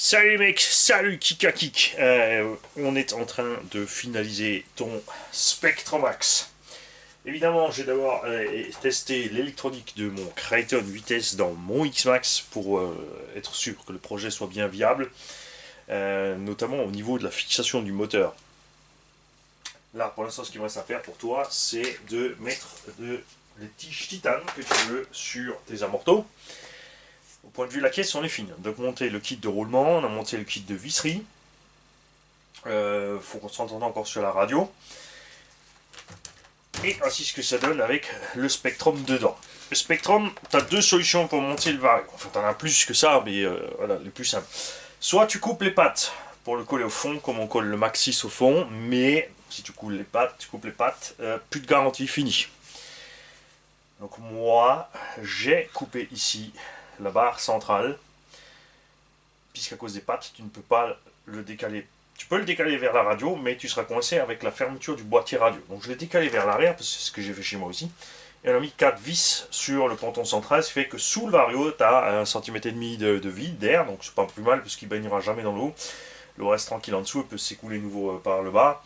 Salut les mecs, salut Kika Kik. On est en train de finaliser ton Spectromax. Évidemment, j'ai d'abord testé l'électronique de mon Creighton vitesse dans mon X-Max pour être sûr que le projet soit bien viable, notamment au niveau de la fixation du moteur. Là, pour l'instant, ce qu'il me reste à faire pour toi, c'est de mettre les tiges titane que tu veux sur tes amortos. Au point de vue de la caisse, on est fine. Donc monter le kit de roulement, on a monté le kit de visserie. Faut qu'on s'entende encore sur la radio. Et ainsi ce que ça donne avec le Spectrum dedans. Le Spectrum, tu as deux solutions pour monter le vario. Enfin, tu en as plus que ça, mais voilà, le plus simple. Soit tu coupes les pattes pour le coller au fond, comme on colle le Max 6 au fond, mais si tu coupes les pattes, plus de garantie, fini. Donc moi, j'ai coupé ici la barre centrale, puisqu'à cause des pattes, tu ne peux pas le décaler. Tu peux le décaler vers la radio, mais tu seras coincé avec la fermeture du boîtier radio. Donc je l'ai décalé vers l'arrière, parce que c'est ce que j'ai fait chez moi aussi. Et on a mis 4 vis sur le ponton central, ce qui fait que sous le vario, tu as 1,5 cm de vide, d'air, donc c'est pas plus mal, parce qu'il ne baignera jamais dans l'eau. L'eau reste tranquille en dessous, il peut s'écouler nouveau par le bas.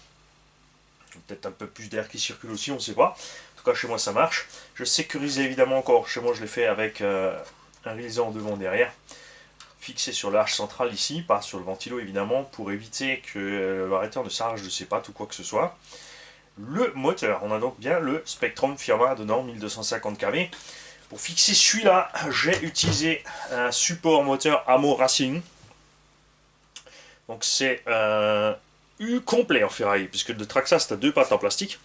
Peut-être un peu plus d'air qui circule aussi, on ne sait pas. En tout cas, chez moi, ça marche. Je sécurise évidemment encore. Chez moi, je l'ai fait avec un réalisant devant derrière, fixé sur l'arche centrale ici, pas sur le ventilo évidemment, pour éviter que le variateur ne s'arrache de ses pattes ou quoi que ce soit. Le moteur, on a donc bien le Spectrum Firma dedans, 1250 kV. Pour fixer celui-là, j'ai utilisé un support moteur Amo Racing. Donc c'est un U complet en ferraille, puisque le Traxxas, tu as deux pattes en plastique,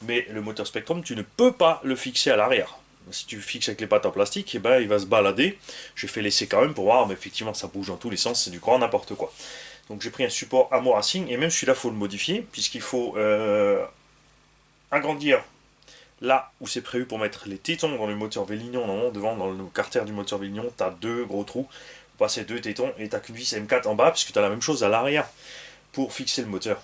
mais le moteur Spectrum, tu ne peux pas le fixer à l'arrière. Si tu fixes avec les pattes en plastique, eh ben, il va se balader. J'ai fait l'essai quand même pour voir, mais effectivement ça bouge dans tous les sens, c'est du grand n'importe quoi. Donc j'ai pris un support Amo Racing, et même celui-là il faut le modifier, puisqu'il faut agrandir là où c'est prévu pour mettre les tétons dans le moteur Vélignon. Normalement, devant, dans le carter du moteur Vélignon, tu as deux gros trous pour passer deux tétons, et tu n'as qu'une vis M4 en bas, puisque tu as la même chose à l'arrière pour fixer le moteur.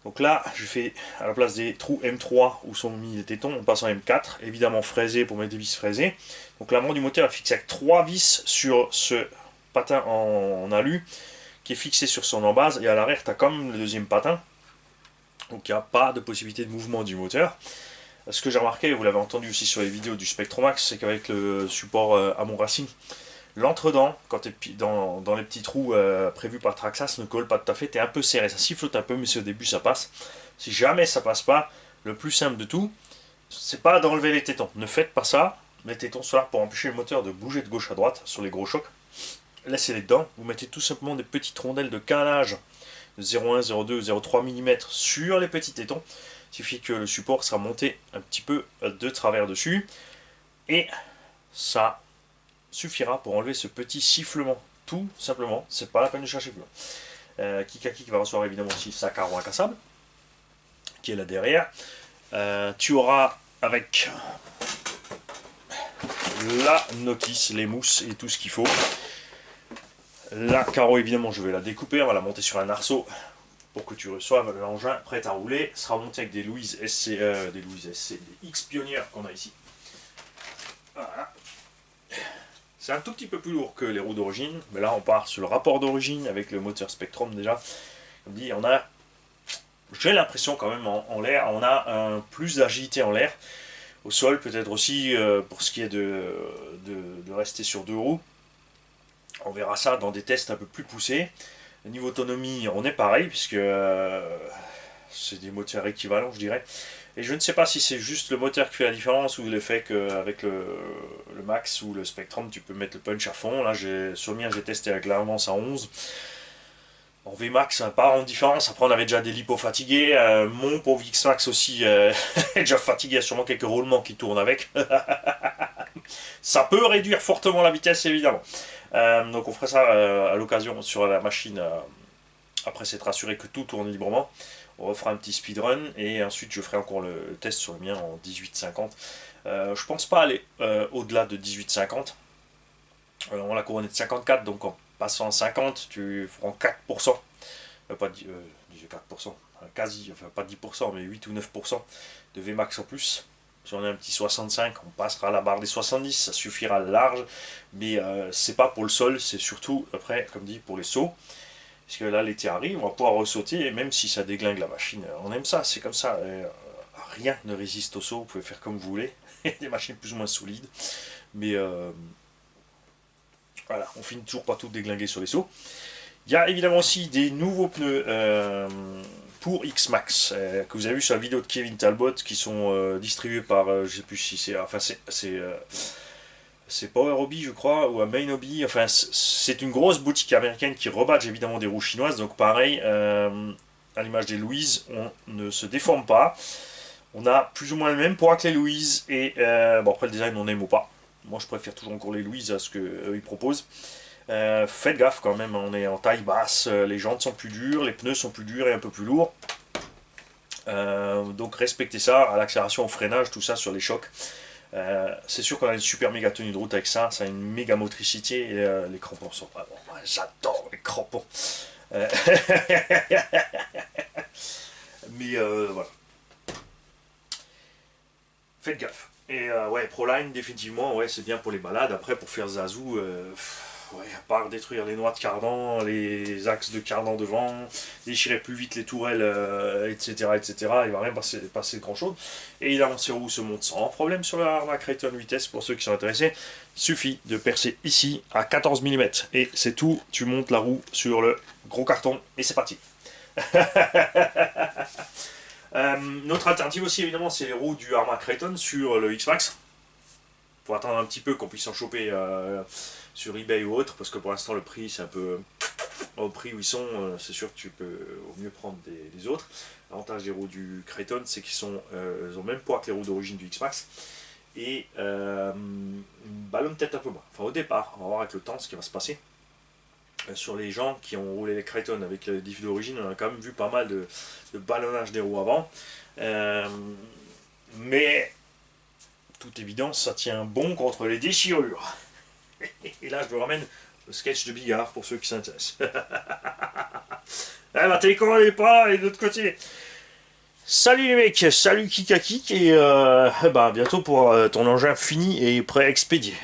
Donc là, je fais à la place des trous M3 où sont mis les tétons, on passe en M4, évidemment fraisé pour mettre des vis fraisées. Donc l'amont du moteur est fixé avec 3 vis sur ce patin en alu qui est fixé sur son embase, et à l'arrière tu as comme le deuxième patin. Donc il n'y a pas de possibilité de mouvement du moteur. Ce que j'ai remarqué, vous l'avez entendu aussi sur les vidéos du Spectromax, c'est qu'avec le support Amo Racing, l'entre-dent, quand tu es dans les petits trous prévus par Traxxas, ne colle pas tout à fait, tu es un peu serré, ça sifflote un peu, mais c'est au début ça passe. Si jamais ça passe pas, le plus simple de tout, c'est pas d'enlever les tétons. Ne faites pas ça, les tétons sont là pour empêcher le moteur de bouger de gauche à droite sur les gros chocs. Laissez-les dedans, vous mettez tout simplement des petites rondelles de canage de 0,1, 0,2, 0,3 mm sur les petits tétons. Il suffit que le support sera monté un petit peu de travers dessus, et ça suffira pour enlever ce petit sifflement, tout simplement. C'est pas la peine de chercher plus loin. Kika Kik va recevoir évidemment aussi sa carreau incassable qui est là derrière. Tu auras avec la notice, les mousses et tout ce qu'il faut. La carreau évidemment je vais la découper, on va la monter sur un arceau pour que tu reçoives l'engin prêt à rouler. Ce sera monté avec des Louise SC, des X Pioneer qu'on a ici. Voilà. C'est un tout petit peu plus lourd que les roues d'origine, mais là on part sur le rapport d'origine avec le moteur Spectrum déjà. Comme dit, on a, j'ai l'impression quand même en l'air, on a un plus d'agilité en l'air. Au sol peut-être aussi pour ce qui est de rester sur deux roues. On verra ça dans des tests un peu plus poussés. Au niveau autonomie, on est pareil, puisque c'est des moteurs équivalents je dirais. Et je ne sais pas si c'est juste le moteur qui fait la différence ou le fait qu'avec le Max ou le Spectrum tu peux mettre le punch à fond. Là sur le mien j'ai testé avec l'avance à 11. En VMAX ça n'a pas en différence. Après on avait déjà des lipos fatigués. Mon pauvre X-Max aussi est déjà fatigué. Il y a sûrement quelques roulements qui tournent avec. Ça peut réduire fortement la vitesse évidemment. Donc on ferait ça à l'occasion sur la machine après s'être assuré que tout tourne librement. On refera un petit speedrun et ensuite je ferai encore le test sur le mien en 18,50. Je pense pas aller au-delà de 18,50. On l'a couronné de 54, donc en passant à 50, tu feras 4%. Pas 4%, quasi, enfin pas 10%, mais 8 ou 9% de Vmax en plus. Si on a un petit 65, on passera la barre des 70, ça suffira large. Mais c'est pas pour le sol, c'est surtout, après, comme dit, pour les sauts. Parce que là, l'été arrive, on va pouvoir ressauter, et même si ça déglingue la machine, on aime ça, c'est comme ça. Rien ne résiste au saut, vous pouvez faire comme vous voulez. Il y a des machines plus ou moins solides. Mais voilà, on finit toujours par tout déglinguer sur les sauts. Il y a évidemment aussi des nouveaux pneus pour X-Max que vous avez vu sur la vidéo de Kevin Talbot qui sont distribués par, je sais plus si c'est, enfin c'est Power Hobby je crois ou à Main Hobby. Enfin c'est une grosse boutique américaine qui rebadge évidemment des roues chinoises. Donc pareil, à l'image des Louise, on ne se déforme pas. On a plus ou moins le même poids que les Louise et bon après le design on aime ou pas. Moi je préfère toujours encore les Louise à ce qu'ils proposent. Faites gaffe quand même, on est en taille basse, les jantes sont plus dures, les pneus sont plus durs et un peu plus lourds. Donc respectez ça, à l'accélération, au freinage, tout ça sur les chocs. C'est sûr qu'on a une super méga tenue de route avec ça, ça a une méga motricité et les crampons sont pas bon. J'adore les crampons. Mais voilà. Faites gaffe. Et ouais, Proline, définitivement, ouais, c'est bien pour les balades. Après, pour faire Zazou, ouais, à part détruire les noix de cardan, les axes de cardan devant, déchirer plus vite les tourelles, etc., etc., il va rien passer grand chose. Et évidemment, ces roues se montent sans problème sur la Harman Kreiton vitesse. Pour ceux qui sont intéressés, suffit de percer ici à 14 mm. Et c'est tout, tu montes la roue sur le gros carton et c'est parti. Notre alternative aussi évidemment c'est les roues du Harman Kreiton sur le X-Max. Faut attendre un petit peu qu'on puisse en choper sur eBay ou autre parce que pour l'instant le prix c'est un peu au prix où ils sont, c'est sûr que tu peux au mieux prendre des autres. L'avantage des roues du Kreiton c'est qu'ils ils ont le même poids que les roues d'origine du X-Max et ballonnent peut-être un peu moins. Enfin au départ, on va voir avec le temps ce qui va se passer. Sur les gens qui ont roulé les Kreiton avec le diff d'origine, on a quand même vu pas mal de ballonnage des roues avant. Mais, toute évidence, ça tient bon contre les déchirures. Et là, je vous ramène le sketch de Bigard pour ceux qui s'intéressent. La télécommande n'est pas là, elle est de l'autre côté. Salut les mecs, salut Kikakik, et bientôt pour ton engin fini et prêt à expédier.